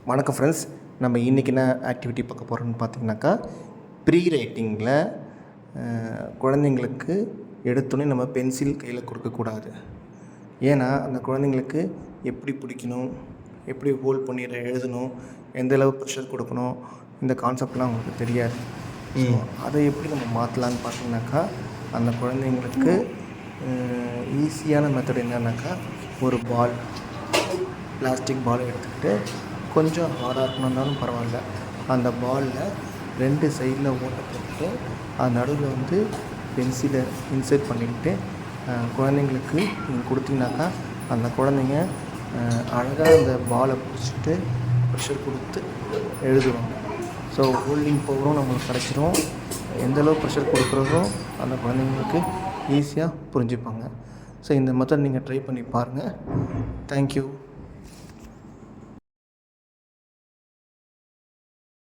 வணக்கம் ஃப்ரெண்ட்ஸ். நம்ம இன்றைக்கி என்ன ஆக்டிவிட்டி பார்க்க போகிறோம்னு பார்த்தீங்கன்னாக்கா, ப்ரீ ரைட்டிங்கில் குழந்தைங்களுக்கு எடுத்தோடனே நம்ம பென்சில் கையில் கொடுக்கக்கூடாது. ஏன்னா அந்த குழந்தைங்களுக்கு எப்படி பிடிக்கணும், எப்படி ஹோல்ட் பண்ணி எழுதணும், எந்தளவு ப்ரெஷர் கொடுக்கணும், இந்த கான்செப்ட்லாம் அவங்களுக்கு தெரியாது. அதை எப்படி நம்ம மாற்றலான்னு பார்த்தீங்கன்னாக்கா, அந்த குழந்தைங்களுக்கு ஈஸியான மெத்தட் என்னன்னாக்கா, ஒரு பிளாஸ்டிக் பால் எடுத்துக்கிட்டு கொஞ்சம் ஹார்டாக இருக்கணுன்னாலும் பரவாயில்ல, அந்த பாலில் 2 சைடில் ஓட்டை போட்டு அது நடுவில் பென்சிலை இன்சர்ட் பண்ணிக்கிட்டு குழந்தைங்களுக்கு நீங்கள் கொடுத்தீங்கன்னாக்கா அந்த குழந்தைங்க அழகாக அந்த பாலை பிடிச்சிட்டு ப்ரெஷர் கொடுத்து எழுதுவாங்க. ஸோ ஹோல்டிங் பவரும் நம்மளுக்கு கிடச்சிரும். எந்தளவு ப்ரெஷர் கொடுக்குறதும் அந்த குழந்தைங்களுக்கு ஈஸியாக புரிஞ்சுப்பாங்க. ஸோ இந்த மெத்தட் நீங்கள் ட்ரை பண்ணி பாருங்கள். தேங்க்யூ.